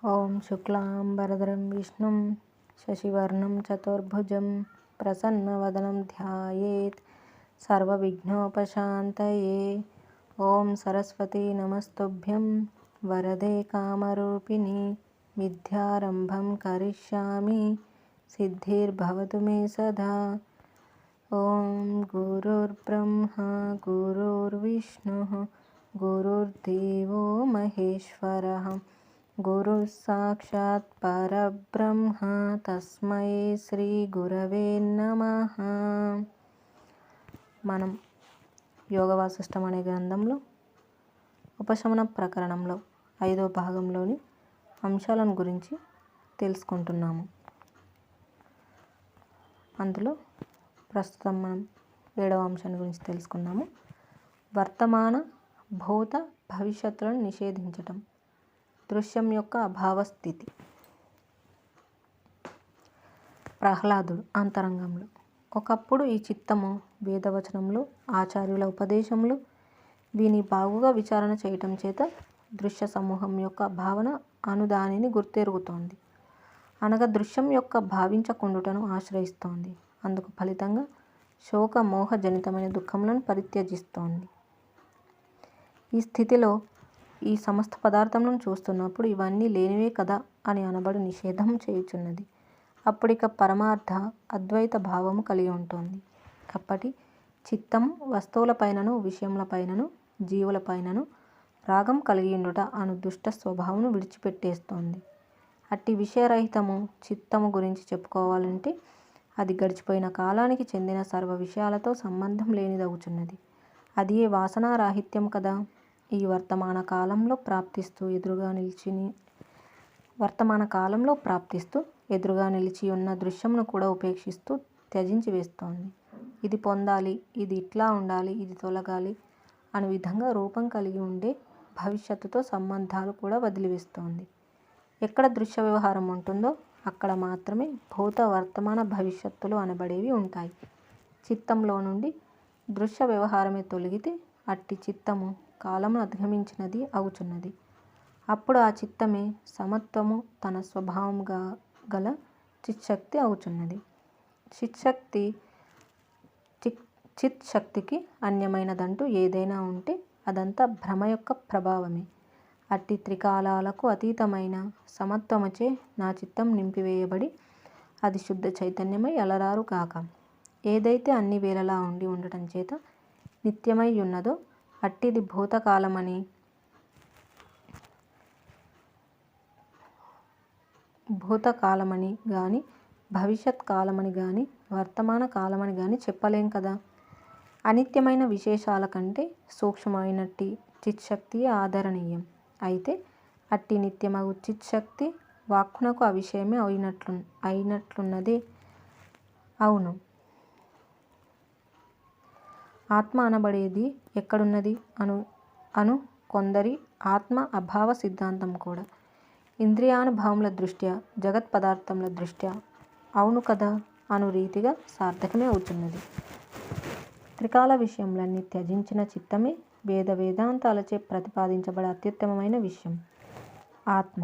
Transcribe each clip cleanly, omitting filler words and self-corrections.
ఓం శుక్లాంబరధరం విష్ణుం శశివర్ణం చతుర్భుజం ప్రసన్నవదనం ధ్యాయేత్ సర్వవిఘ్నోపశాంతయే. ఓం సరస్వతీ నమస్తుభ్యం వరదే కామరూపిణి విద్యారంభం కరిష్యామి సిద్ధిర్భవతు మే సదా. ఓం గురుర్బ్రహ్మా గురుర్విష్ణుః గురుర్దేవో మహేశ్వరః గురు సాక్షాత్ పరబ్రహ్మ తస్మై శ్రీ గురవే నమః. మనం యోగ వాసిష్టం అనే గ్రంథంలో ఉపశమన ప్రకరణంలో 5వ భాగంలోని అంశాలను గురించి తెలుసుకుంటున్నాము. అందులో ప్రస్తుతం మనం 7వ అంశాన్ని గురించి తెలుసుకున్నాము. వర్తమాన భూత భవిష్యత్తులను నిషేధించటం, దృశ్యం యొక్క అభావ స్థితి. ప్రహ్లాదుడు అంతరంగంలో ఒకప్పుడు ఈ చిత్తము వేదవచనములు ఆచార్యుల ఉపదేశములు వీని బాగుగా విచారణ చేయటం చేత దృశ్య సమూహం యొక్క భావన అను దానిని గుర్తెరుగుతోంది. అనగా దృశ్యం యొక్క భావించకుండుటను ఆశ్రయిస్తోంది. అందుకు ఫలితంగా శోక మోహ జనితమైన దుఃఖములను పరిత్యజిస్తోంది. ఈ స్థితిలో ఈ సమస్త పదార్థములను చూస్తున్నప్పుడు ఇవన్నీ లేనివే కదా అని అనబడు నిషేధం చేయుచున్నది. అప్పుడిక పరమార్థ అద్వైత భావము కలిగి ఉంటుంది. అప్పటి చిత్తము వస్తువులపైనను విషయములపైనను జీవులపైనను రాగం కలిగియుండుట అను దుష్ట స్వభావమును విడిచిపెట్టేస్తోంది. అట్టి విషయరహితము చిత్తము గురించి చెప్పుకోవాలంటే అది గడిచిపోయిన కాలానికి చెందిన సర్వ విషయాలతో సంబంధం లేనిదవుచున్నది. అది ఏ వాసనారాహిత్యం కదా. ఈ వర్తమాన కాలంలో ప్రాప్తిస్తూ ఎదురుగా నిలిచి ఉన్న దృశ్యమును కూడా ఉపేక్షిస్తూ త్యజించి వేస్తోంది. ఇది పొందాలి, ఇది ఇట్లా ఉండాలి, ఇది తొలగాలి అను విధంగా రూపం కలిగి ఉండే భవిష్యత్తుతో సంబంధాలు కూడా వదిలివేస్తోంది. ఎక్కడ దృశ్య వ్యవహారం ఉంటుందో అక్కడ మాత్రమే భూత వర్తమాన భవిష్యత్తులు అనబడేవి ఉంటాయి. చిత్తంలో నుండి దృశ్య వ్యవహారమే తొలగితే అట్టి చిత్తము కాలమును అధిగమించినది అవుచున్నది. అప్పుడు ఆ చిత్తమే సమత్వము తన స్వభావంగా గల చిత్శక్తి అవుచున్నది. చిత్శక్తికి అన్యమైనదంటూ ఏదైనా ఉంటే అదంతా భ్రమ యొక్క ప్రభావమే. అట్టి త్రికాలాలకు అతీతమైన సమత్వముచే నా చిత్తం నింపివేయబడి అది శుద్ధ చైతన్యమై అలరారు కాక. ఏదైతే అన్ని వేళలా ఉండి ఉండటం చేత నిత్యమై ఉన్నదో అట్టిది భూతకాలమని గాని భవిష్యత్ కాలమని గాని వర్తమాన కాలమని గాని చెప్పలేం కదా. అనిత్యమైన విశేషాల కంటే సూక్ష్మమైనట్టి చిత్శక్తియే ఆదరణీయం. అయితే అట్టి నిత్యమగు చిత్శక్తి వాక్కునకు అవిషయమే అయినట్లున్నదే. అవును, ఆత్మ అనబడేది ఎక్కడున్నది అను కొందరి ఆత్మ అభావ సిద్ధాంతం కూడా ఇంద్రియానుభవముల దృష్ట్యా జగత్ పదార్థముల దృష్ట్యా అవును కదా అను రీతిగా సార్థకమే అవుతున్నది. త్రికాల విషయములన్నీ త్యజించిన చిత్తమే వేదాంతాలచే ప్రతిపాదించబడే అత్యుత్తమమైన విషయం. ఆత్మ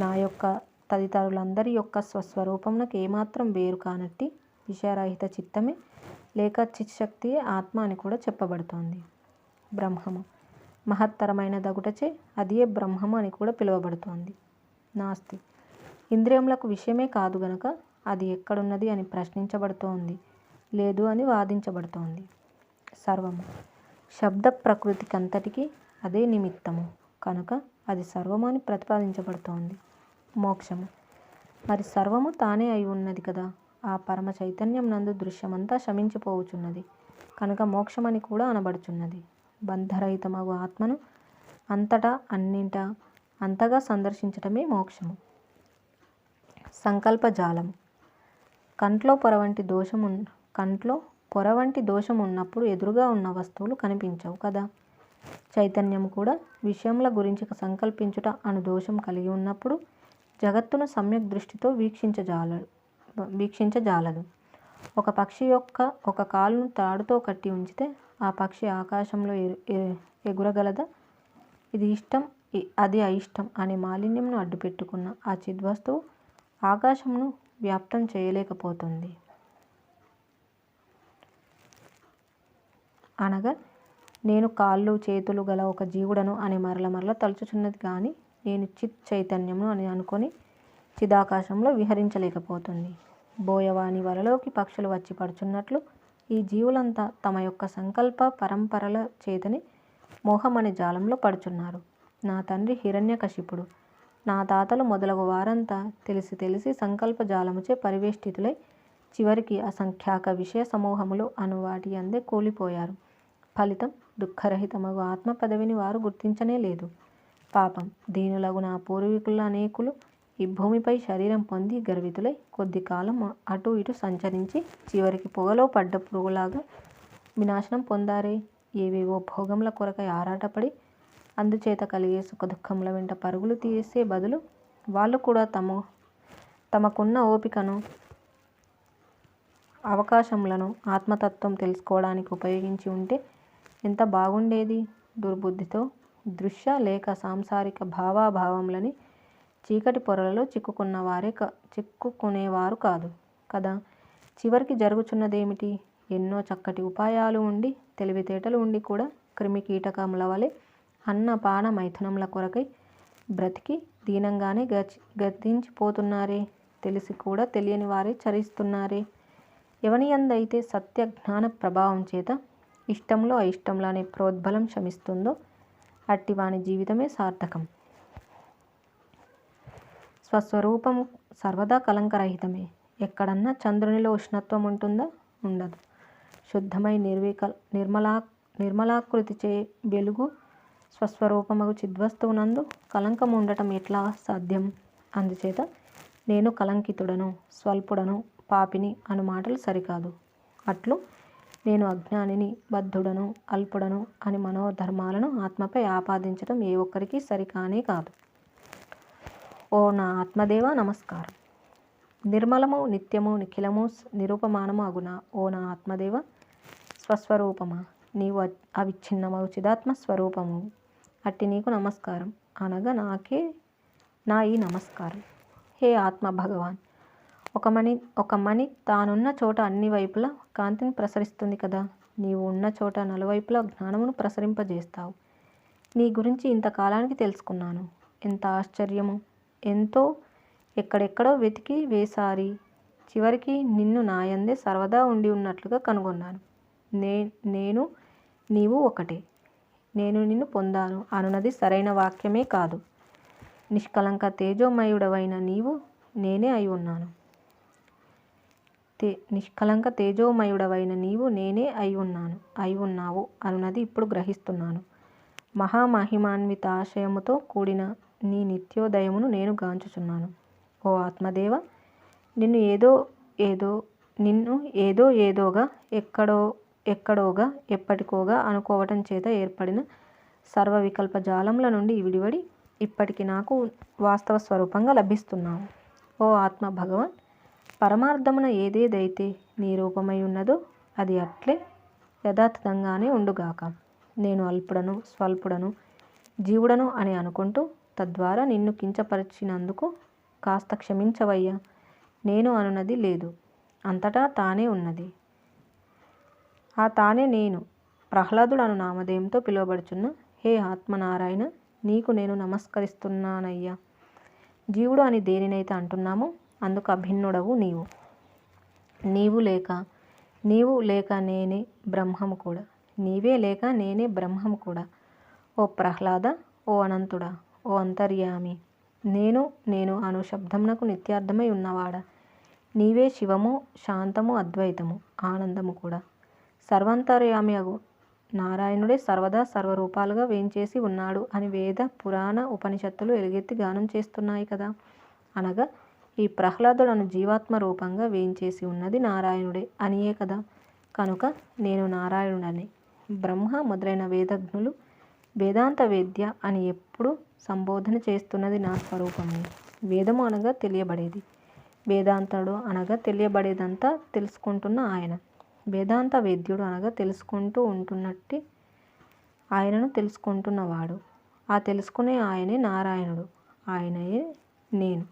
నా యొక్క తదితరులందరి యొక్క స్వస్వరూపమునకు ఏమాత్రం వేరు కానట్టి విషయరహిత చిత్తమే లేక చిత్శక్తియే ఆత్మ అని కూడా చెప్పబడుతోంది. బ్రహ్మము మహత్తరమైన దగుటచే అదియే బ్రహ్మము అని కూడా పిలువబడుతోంది. నాస్తి ఇంద్రియములకు విషయమే కాదు గనక అది ఎక్కడున్నది అని ప్రశ్నించబడుతోంది, లేదు అని వాదించబడుతోంది. సర్వము శబ్ద ప్రకృతికంతటికీ అదే నిమిత్తము కనుక అది సర్వము అని ప్రతిపాదించబడుతోంది. మోక్షము మరి సర్వము తానే అయి ఉన్నది కదా. ఆ పరమ చైతన్యం నందు దృశ్యమంతా శమించిపోవుచున్నది కనుక మోక్షమని కూడా అనబడుచున్నది. బంధరహితమగు ఆత్మను అంతటా అన్నింటా అంతగా సందర్శించటమే మోక్షము. సంకల్పజాలము కంట్లో పొర వంటి దోషం ఉన్నప్పుడు ఎదురుగా ఉన్న వస్తువులు కనిపించవు కదా. చైతన్యము కూడా విషయముల గురించి సంకల్పించుట అను దోషం కలిగి ఉన్నప్పుడు జగత్తును సమ్యక్ దృష్టితో వీక్షించజాలదు. ఒక పక్షి యొక్క ఒక కాలును తాడుతో కట్టి ఉంచితే ఆ పక్షి ఆకాశంలో ఎగురగలదా? ఇది ఇష్టం అది అయిష్టం అనే మాలిన్యంను అడ్డుపెట్టుకున్న ఆ చిద్వస్తువు ఆకాశంను వ్యాప్తం చేయలేకపోతుంది. అనగా నేను కాళ్ళు చేతులు గల ఒక జీవుడను అని మరల మరల తలుచుచున్నది కానీ నేను చిత్ చైతన్యమును అని అనుకొని చిదాకాశంలో విహరించలేకపోతుంది. బోయవాని వలలోకి పక్షులు వచ్చి పడుచున్నట్లు ఈ జీవులంతా తమ యొక్క సంకల్ప పరంపరల చేతని మోహమనే జాలంలో పడుచున్నారు. నా తండ్రి హిరణ్యకశిపుడు, నా తాతలు మొదలగు వారంతా తెలిసి తెలిసి సంకల్ప జాలముచే పరివేష్టితులై చివరికి అసంఖ్యాక విషయ సమూహములు అను వాటి అందే కూలిపోయారు. ఫలితం దుఃఖరహితమగు ఆత్మ పదవిని వారు గుర్తించనే లేదు. పాపం దీనులగు నా పూర్వీకుల అనేకులు ఈ భూమిపై శరీరం పొంది గర్వితులై కొద్ది కాలం అటు ఇటు సంచరించి చివరికి పొగలో పడ్డ పురుగులాగా వినాశనం పొందారే. ఏవేవో భోగముల కొరకై ఆరాటపడి అందుచేత కలిగే సుఖదుఖముల వెంట పరుగులు తీసే బదులు వాళ్ళు కూడా తమకున్న ఓపికను అవకాశములను ఆత్మతత్వం తెలుసుకోవడానికి ఉపయోగించి ఉంటే ఎంత బాగుండేది. దుర్బుద్ధితో దృశ్య లేక సాంసారిక భావాభావములని చీకటి పొరలలో చిక్కుకునేవారు కాదు కదా. చివరికి జరుగుచున్నదేమిటి? ఎన్నో చక్కటి ఉపాయాలు ఉండి తెలివితేటలు ఉండి కూడా క్రిమి కీటకముల వలె అన్న పాన మైథునముల కొరకై బ్రతికి దీనంగానే గతించిపోతున్నారే. తెలిసి కూడా తెలియని వారే చరిస్తున్నారే. ఎవనియందైతే సత్య జ్ఞాన ప్రభావం చేత ఇష్టంలో అయిష్టంలో అనే ప్రోద్బలం శమిస్తుందో అట్టి వాని జీవితమే సార్థకం. స్వస్వరూపము సర్వదా కలంకరహితమే. ఎక్కడన్నా చంద్రునిలో ఉష్ణత్వం ఉంటుందా? ఉండదు. శుద్ధమై నిర్మలాకృతిచే వెలుగు స్వస్వరూపమగు చిద్వస్తువునందు కలంకం ఉండటం ఎట్లా సాధ్యం? అందుచేత నేను కలంకితుడను, స్వల్పుడను, పాపిని అను మాటలు సరికాదు. అట్లు నేను అజ్ఞానిని, బద్ధుడను, అల్పుడను అని మనోధర్మాలను ఆత్మపై ఆపాదించడం ఏ ఒక్కరికి సరికానే కాదు. ఓ నా ఆత్మదేవ నమస్కారం. నిర్మలము నిత్యము నిఖిలము నిరూపమానము అగునా ఓ నా ఆత్మదేవ స్వస్వరూపమా, నీవు అవిచ్ఛిన్నమగు చిదాత్మ స్వరూపము. అట్టి నీకు నమస్కారం అనగా నాకే నా ఈ నమస్కారం. హే ఆత్మ భగవాన్, ఒక మణి తానున్న చోట అన్ని వైపులా కాంతిని ప్రసరిస్తుంది కదా. నీవు ఉన్న చోట నలువైపులా జ్ఞానమును ప్రసరింపజేస్తావు. నీ గురించి ఇంతకాలానికి తెలుసుకున్నాను. ఎంత ఆశ్చర్యము! ఎంతో ఎక్కడెక్కడో వెతికి వేసారి చివరికి నిన్ను నాయందే సర్వదా ఉండి ఉన్నట్లుగా కనుగొన్నాను. నేను నీవు ఒకటే. నేను నిన్ను పొందాను అనున్నది సరైన వాక్యమే కాదు. నిష్కలంక తేజోమయుడవైన నీవు నేనే అయి ఉన్నాను. నిష్కలంక తేజోమయుడవైన నీవు నేనే అయి ఉన్నావు అనున్నది ఇప్పుడు గ్రహిస్తున్నాను. మహామహిమాన్వితాశయముతో కూడిన నీ నిత్యోదయమును నేను గాంచుచున్నాను. ఓ ఆత్మదేవ, నిన్ను ఏదోగా ఎక్కడోగా ఎప్పటికోగా అనుకోవటం చేత ఏర్పడిన సర్వ వికల్ప జాలముల నుండి విడివడి ఇప్పటికి నాకు వాస్తవ స్వరూపంగా లభిస్తున్నావు. ఓ ఆత్మ భగవాన్, పరమార్థమున ఏదేదైతే నీ రూపమై ఉన్నదో అది అట్లే యథాతథంగానే ఉండుగాక. నేను అల్పుడను, స్వల్పుడను, జీవుడను అని అనుకుంటూ తద్వారా నిన్ను కించపరిచినందుకు కాస్త క్షమించవయ్యా. నేను అనున్నది లేదు, అంతటా తానే ఉన్నది. ఆ తానే నేను. ప్రహ్లాదుడు అను నామధేయంతో పిలువబడుచున్న హే ఆత్మనారాయణ, నీకు నేను నమస్కరిస్తున్నానయ్యా. జీవుడు అని దేనినైతే అంటున్నామో అందుకు అభిన్నుడవు నీవు. నీవు లేక నేనే బ్రహ్మము కూడా. నీవే లేక నేనే బ్రహ్మము కూడా. ఓ ప్రహ్లాద, ఓ అనంతుడా, ఓ అంతర్యామి, నేను అను శబ్దమునకు నిత్యార్థమై ఉన్నవాడా, నీవే శివము, శాంతము, అద్వైతము, ఆనందము కూడా. సర్వాంతర్యామి అగు నారాయణుడే సర్వదా సర్వరూపాలుగా వేంచేసి ఉన్నాడు అని వేద పురాణ ఉపనిషత్తులు ఎలుగెత్తి గానం చేస్తున్నాయి కదా. అనగా ఈ ప్రహ్లాదుడు అను జీవాత్మ రూపంగా వేంచేసి ఉన్నది నారాయణుడే అనియే కదా. కనుక నేను నారాయణుడనే. బ్రహ్మ మొదలైన వేదజ్ఞులు వేదాంత వేద్య అని ఎప్పుడు సంబోధన చేస్తున్నది నా స్వరూపమే. వేదము అనగా తెలియబడేది, వేదాంతుడు అనగా తెలియబడేదంతా తెలుసుకుంటున్న ఆయన. వేదాంత వేద్యుడు అనగా తెలుసుకుంటూ ఉంటున్నట్టి ఆయనను తెలుసుకుంటున్నవాడు. ఆ తెలుసుకునే ఆయనే నారాయణుడు, ఆయనయే నేను.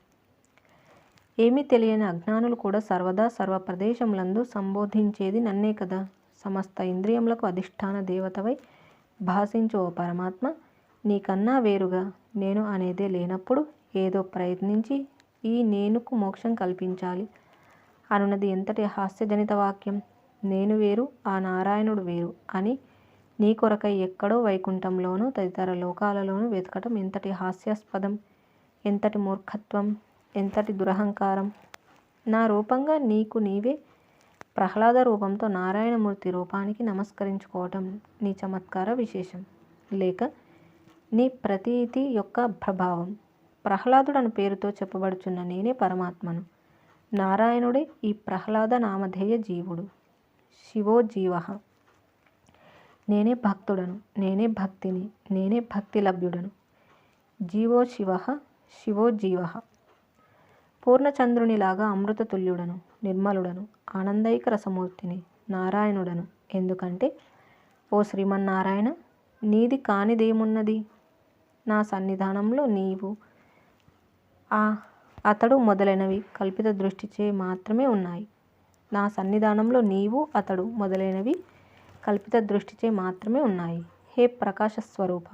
ఏమీ తెలియని అజ్ఞానులు కూడా సర్వదా సర్వ ప్రదేశములందు సంబోధించేది నన్నే కదా. సమస్త ఇంద్రియములకు అధిష్టాన దేవతవై భాషించు ఓ పరమాత్మ, నీకన్నా వేరుగా నేను అనేదే లేనప్పుడు ఏదో ప్రయత్నించి ఈ నేనుకు మోక్షం కల్పించాలి అనున్నది ఎంతటి హాస్యజనిత వాక్యం. నేను వేరు, ఆ నారాయణుడు వేరు అని నీ కొరకై ఎక్కడో వైకుంఠంలోనూ తదితర లోకాలలోనూ వెతకటం ఎంతటి హాస్యాస్పదం, ఎంతటి మూర్ఖత్వం, ఎంతటి దురహంకారం. నా రూపంగా నీకు నీవే ప్రహ్లాద రూపంతో నారాయణమూర్తి రూపానికి నమస్కరించుకోవటం నీ చమత్కార విశేషం, లేక నీ ప్రతీతి యొక్క ప్రభావం. ప్రహ్లాదుడను పేరుతో చెప్పబడుచున్న నేనే పరమాత్మను. నారాయణుడే ఈ ప్రహ్లాద నామధేయ జీవుడు. శివో జీవ. నేనే భక్తుడను, నేనే భక్తిని, నేనే భక్తి లభ్యుడను. జీవో శివ, శివో జీవ. పూర్ణచంద్రునిలాగా అమృతతుల్యుడను, నిర్మలుడను, ఆనందైక రసమూర్తిని, నారాయణుడను. ఎందుకంటే ఓ శ్రీమన్నారాయణ, నీది కానిదేమున్నది? నా సన్నిధానంలో నీవు, అతడు మొదలైనవి కల్పిత దృష్టిచే మాత్రమే ఉన్నాయి. నా సన్నిధానంలో నీవు, అతడు మొదలైనవి కల్పిత దృష్టిచే మాత్రమే ఉన్నాయి. హే ప్రకాశ స్వరూప,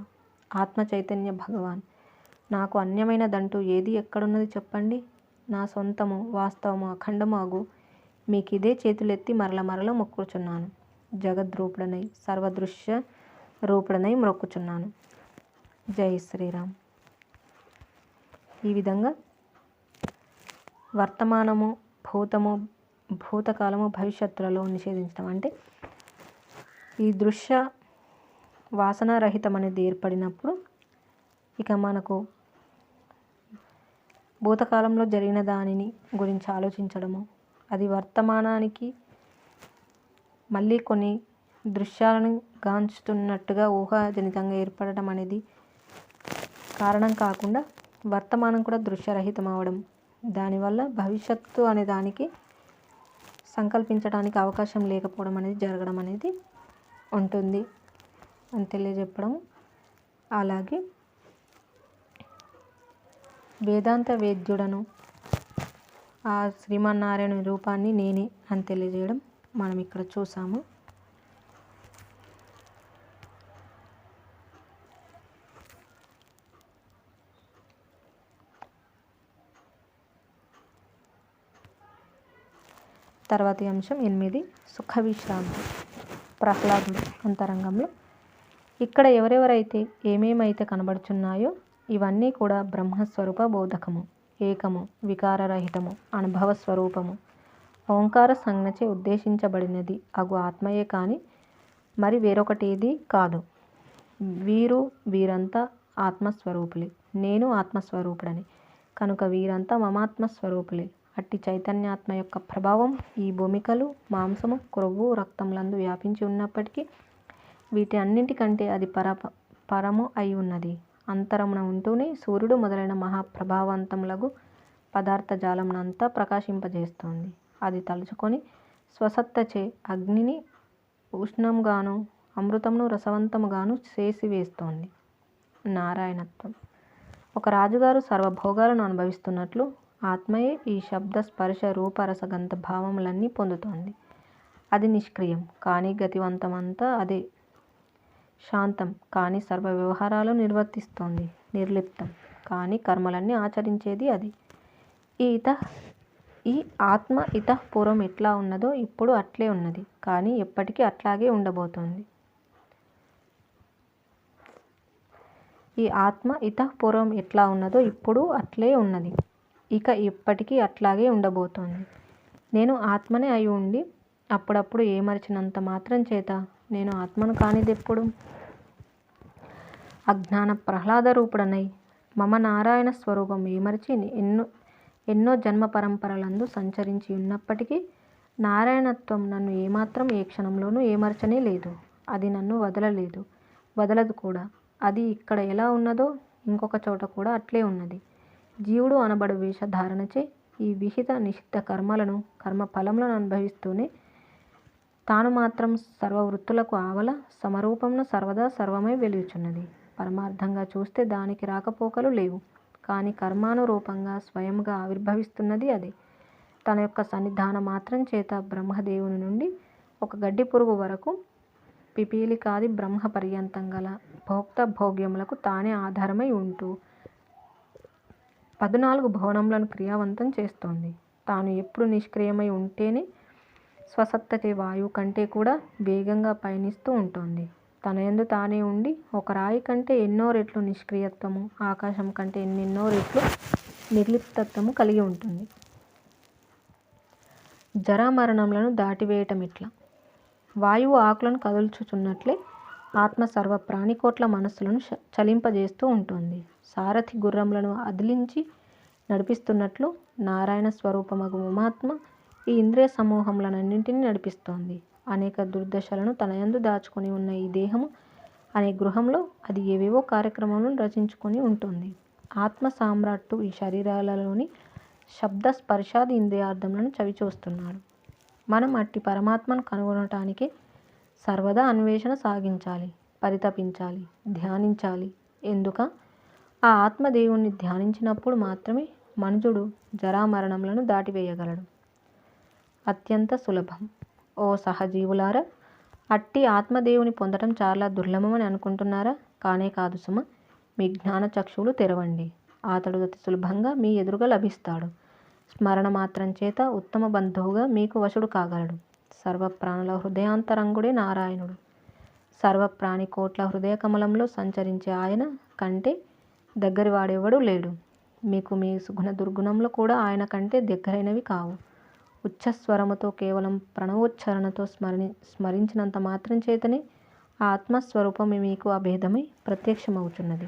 ఆత్మ చైతన్య భగవాన్, నాకు అన్యమైనదంటూ ఏది ఎక్కడున్నది చెప్పండి. నా సొంతము, వాస్తవము, అఖండము అగు మీకిదే చేతులెత్తి మరల మరల మొక్కుచున్నాను. జగద్రూపుడనై సర్వదృశ్య రూపుడనై మొక్కుచున్నాను. జై శ్రీరామ్. ఈ విధంగా వర్తమానము, భూతము, భూతకాలము, భవిష్యత్తులలో నిషేధించడం అంటే ఈ దృశ్య వాసనారహితం అనేది ఏర్పడినప్పుడు ఇక మనకు భూతకాలంలో జరిగిన దానిని గురించి ఆలోచించడము, అది వర్తమానానికి మళ్ళీ కొన్ని దృశ్యాలను గాంచుతున్నట్టుగా ఊహాజనితంగా ఏర్పడటం అనేది కారణం కాకుండా వర్తమానం కూడా దృశ్యరహితం అవ్వడం, దానివల్ల భవిష్యత్తు అనే దానికి సంకల్పించడానికి అవకాశం లేకపోవడం అనేది జరగడం అనేది ఉంటుంది అని తెలియజెప్పడం. అలాగే వేదాంత వేద్యుడను, ఆ శ్రీమన్నారాయణ రూపాన్ని నేనే అని తెలియజేయడం మనం ఇక్కడ చూసాము. తర్వాతి అంశం 8, సుఖ విశ్రాంతి. ప్రహ్లాదుడు అంతరంగంలో ఇక్కడ ఎవరెవరైతే ఏమేమైతే కనబడుచున్నాయో ఇవన్నీ కూడా బ్రహ్మస్వరూప బోధకము, ఏకము, వికారరహితము, అనుభవ స్వరూపము, ఓంకార సంజ్ఞచే ఉద్దేశించబడినది అగు ఆత్మయే కానీ మరి వేరొకటేది కాదు. వీరంతా ఆత్మస్వరూపులే, నేను ఆత్మస్వరూపుడని కనుక వీరంతా మమాత్మస్వరూపులే. అట్టి చైతన్యాత్మ యొక్క ప్రభావం ఈ భూమికలు, మాంసము, క్రొవ్వు, రక్తములందు వ్యాపించి ఉన్నప్పటికీ వీటి అన్నింటికంటే అది పరము అయి ఉన్నది. అంతరమున ఉంటూనే సూర్యుడు మొదలైన మహాప్రభావవంతములగు పదార్థ జాలమునంతా ప్రకాశింపజేస్తోంది. అది తలుచుకొని స్వసత్తచే అగ్నిని ఉష్ణంగాను, అమృతమును రసవంతముగాను చేసివేస్తోంది. నారాయణత్వం. ఒక రాజుగారు సర్వభోగాలను అనుభవిస్తున్నట్లు ఆత్మయే ఈ శబ్ద, స్పర్శ, రూప, రసగంధ భావములన్నీ పొందుతోంది. అది నిష్క్రియం కానీ గతివంతమంతా అదే. శాంతం కానీ సర్వ వ్యవహారాలు నిర్వర్తిస్తోంది. నిర్లిప్తం కానీ కర్మలన్నీ ఆచరించేది అది. ఈ ఆత్మ ఇతఃపూర్వం ఎట్లా ఉన్నదో ఇప్పుడు అట్లే ఉన్నది, కానీ ఎప్పటికీ అట్లాగే ఉండబోతోంది. ఈ ఆత్మ ఇతఃపూర్వం ఎట్లా ఉన్నదో ఇప్పుడు అట్లే ఉన్నది, ఇక ఎప్పటికీ అట్లాగే ఉండబోతోంది. నేను ఆత్మనే అయి ఉండి అప్పుడప్పుడు ఏమరచినంత మాత్రం చేత నేను ఆత్మను కానిదెప్పుడు? అజ్ఞాన ప్రహ్లాద రూపుడనై మమ నారాయణ స్వరూపం ఏమరచి ఎన్నో జన్మ పరంపరలందు సంచరించి ఉన్నప్పటికీ నారాయణత్వం నన్ను ఏమాత్రం ఏ క్షణంలోనూ ఏమరచనే లేదు. అది నన్ను వదలలేదు, వదలదు కూడా. అది ఇక్కడ ఎలా ఉన్నదో ఇంకొక చోట కూడా అట్లే ఉన్నది. జీవుడు అనబడు వేషధారణచే ఈ విహిత నిషిద్ధ కర్మలను, కర్మ ఫలములను అనుభవిస్తూనే తాను మాత్రం సర్వవృత్తులకు ఆవల సమరూపమున సర్వదా సర్వమై వెలుగుచున్నది. పరమార్థంగా చూస్తే దానికి రాకపోకలు లేవు. కానీ కర్మానురూపంగా స్వయంగా ఆవిర్భవిస్తున్నది అదే. తన యొక్క సన్నిధాన మాత్రం చేత బ్రహ్మదేవుని నుండి ఒక గడ్డి పురుగు వరకు పిపీలికాది బ్రహ్మ పర్యంతం గల భోక్త భోగ్యములకు తానే ఆధారమై ఉంటూ 14 భువనములను క్రియావంతం చేస్తోంది. తాను ఎప్పుడు నిష్క్రియమై ఉంటేనే స్వసత్తచే వాయువు కంటే కూడా వేగంగా పయనిస్తూ ఉంటుంది. తన యందు తానే ఉండి ఒక రాయి కంటే ఎన్నో రెట్లు నిష్క్రియత్వము, ఆకాశం కంటే ఎన్నెన్నో రెట్లు నిర్లిప్తత్వము కలిగి ఉంటుంది. జరామరణములను దాటివేయటమిట్లా. వాయువు ఆకులను కదుల్చుచున్నట్లే ఆత్మ సర్వ ప్రాణికోట్ల మనస్సులను చలింపజేస్తూ ఉంటుంది. సారథి గుర్రములను అదిలించి నడిపిస్తున్నట్లు నారాయణ స్వరూపమగు ఉమాత్మ ఈ ఇంద్రియ సమూహములనన్నింటినీ నడిపిస్తోంది. అనేక దుర్దశలను తనయందు దాచుకొని ఉన్న ఈ దేహము అనే గృహంలో అది ఏవేవో కార్యక్రమాలను రచించుకొని ఉంటుంది. ఆత్మ సామ్రాట్టు ఈ శరీరాలలోని శబ్ద స్పర్శాది ఇంద్రియార్థములను చవిచూస్తున్నాడు. మనం అట్టి పరమాత్మను కనుగొనటానికి సర్వదా అన్వేషణ సాగించాలి, పరితపించాలి, ధ్యానించాలి. ఎందుక ఆ ఆత్మదేవుణ్ణి ధ్యానించినప్పుడు మాత్రమే మనుజుడు జరామరణములను దాటివేయగలడు. అత్యంత సులభం. ఓ సహజీవులారా, అట్టి ఆత్మదేవుని పొందటం చాలా దుర్లభమని అనుకుంటున్నారా? కానే కాదు సుమ. మీ జ్ఞాన చక్షువులు తెరవండి. అతడు అతి సులభంగా మీ ఎదురుగా లభిస్తాడు. స్మరణ మాత్రం చేత ఉత్తమ బంధువుగా మీకు వశుడు కాగలడు. సర్వప్రాణుల హృదయాంతరంగుడే నారాయణుడు. సర్వప్రాణి కోట్ల హృదయ కమలంలో సంచరించే ఆయన కంటే దగ్గరి వాడెవడూ లేడు. మీకు మీ సుగుణ దుర్గుణంలో కూడా ఆయన కంటే దగ్గరైనవి కావు. ఉచ్చస్వరముతో కేవలం ప్రణవోచ్చారణతో స్మరించినంత మాత్రం చేతనే ఆ ఆత్మస్వరూపం మీకు అభేదమై ప్రత్యక్షమవుతున్నది.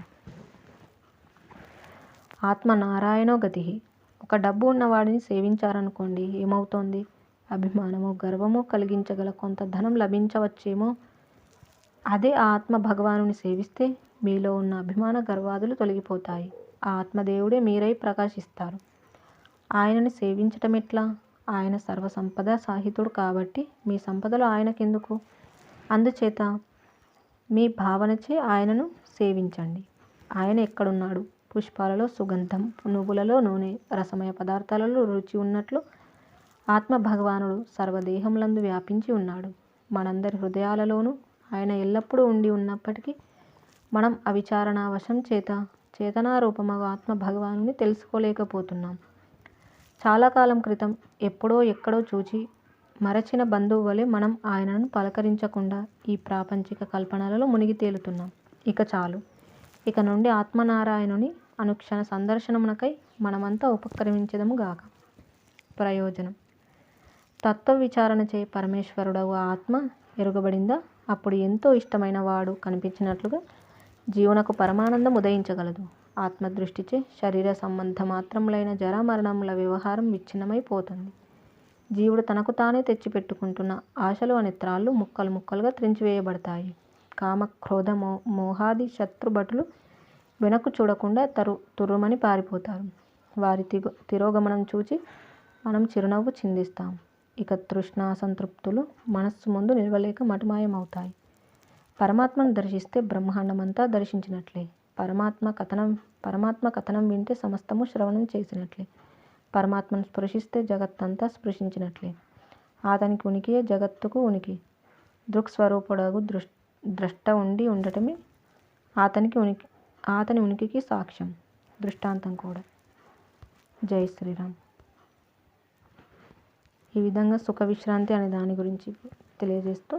ఆత్మ నారాయణో గతి. ఒక డబ్బు ఉన్నవాడిని సేవించారనుకోండి, ఏమవుతోంది? అభిమానము, గర్వము కలిగించగల కొంత ధనం లభించవచ్చేమో. అదే ఆ ఆత్మ భగవానుని సేవిస్తే మీలో ఉన్న అభిమాన గర్వాదులు తొలగిపోతాయి. ఆ ఆత్మదేవుడే మీరై ప్రకాశిస్తారు. ఆయనని సేవించటమెట్లా? ఆయన సర్వసంపద సాహితుడు కాబట్టి మీ సంపదలు ఆయనకెందుకు? అందుచేత మీ భావనచే ఆయనను సేవించండి. ఆయన ఎక్కడున్నాడు? పుష్పాలలో సుగంధం, నువ్వులలో నూనె, రసమయ పదార్థాలలో రుచి ఉన్నట్లు ఆత్మ భగవానుడు సర్వదేహములందు వ్యాపించి ఉన్నాడు. మనందరి హృదయాలలోనూ ఆయన ఎల్లప్పుడూ ఉండి ఉన్నప్పటికీ మనం అవిచారణావశం చేత చేతనారూపమగు ఆత్మ భగవానుని తెలుసుకోలేకపోతున్నాం. చాలా కాలం క్రితం ఎప్పుడో ఎక్కడో చూచి మరచిన బంధువు వలె మనం ఆయనను పలకరించకుండా ఈ ప్రాపంచిక కల్పనలలో మునిగి తేలుతున్నాం. ఇక చాలు. ఇక నుండి ఆత్మనారాయణుని అనుక్షణ సందర్శనమునకై మనమంతా ఉపక్రమించెదము గాక. ప్రయోజనం. తత్వ విచారణచే పరమేశ్వరుడవు ఆత్మ ఎరుగబడిందా? అప్పుడు ఎంతో ఇష్టమైన వాడు కనిపించినట్లుగా జీవునకు పరమానందం ఉదయించగలదు. ఆత్మదృష్టిచే శరీర సంబంధ మాత్రములైన జరామరణముల వ్యవహారం విచ్ఛిన్నమైపోతుంది. జీవుడు తనకు తానే తెచ్చిపెట్టుకుంటున్న ఆశలు అనే త్రాళ్ళు ముక్కలు ముక్కలుగా త్రెంచివేయబడతాయి. కామ, క్రోధ, మోహాది శత్రుభటులు వెనక్కు చూడకుండా తుర్రుమని పారిపోతారు. వారి తిరోగమనం చూచి మనం చిరునవ్వు చిందిస్తాం. ఇక తృష్ణ, అసంతృప్తులు మనస్సు ముందు నిలవలేక మటుమాయమవుతాయి. పరమాత్మను దర్శిస్తే బ్రహ్మాండమంతా దర్శించినట్లే. పరమాత్మ కథనం వింటే సమస్తము శ్రవణం చేసినట్లే. పరమాత్మను స్పృశిస్తే జగత్తంతా స్పృశించినట్లే. అతనికి ఉనికియే జగత్తుకు ఉనికి. దృక్స్వరూపుడగు ద్రష్ట ఉండి ఉండటమే అతని ఉనికికి సాక్ష్యం, దృష్టాంతం కూడా. జై శ్రీరామ్. ఈ విధంగా సుఖ విశ్రాంతి అనే దాని గురించి తెలియజేస్తూ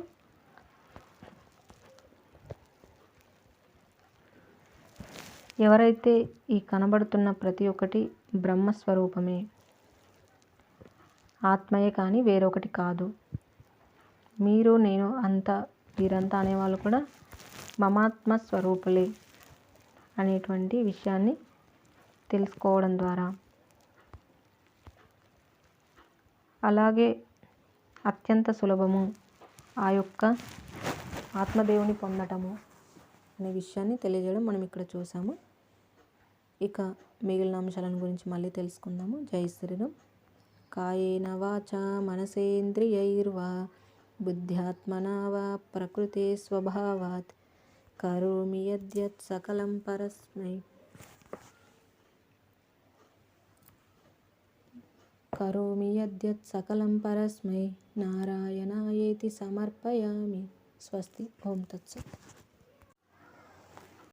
ఎవరైతే ఈ కనబడుతున్న ప్రతి ఒక్కటి బ్రహ్మస్వరూపమే, ఆత్మయే కానీ వేరొకటి కాదు. మీరు, నేను, అంతా, వీరంతా అనేవాళ్ళు కూడా మమాత్మ స్వరూపులే అనేటువంటి విషయాన్ని తెలుసుకోవడం ద్వారా, అలాగే అత్యంత సులభము ఆ యొక్క ఆత్మదేవుని పొందటము అనే విషయాన్ని తెలియజేయడం మనం ఇక్కడ చూసాము. ఇక మిగిలిన అంశాలను గురించి మళ్ళీ తెలుసుకుందాము. జై శ్రీరామ్. కాయేన వాచా మనసేంద్రియైర్వా బుద్ధ్యాత్మనా వా ప్రకృతే స్వభావాత్ కరోమి యద్యత్ సకలం పరస్మై కరోమి యద్యత్ సకలం పరస్మై నారాయణాయేతి సమర్పయామి. స్వస్తి. ఓం తత్సత్.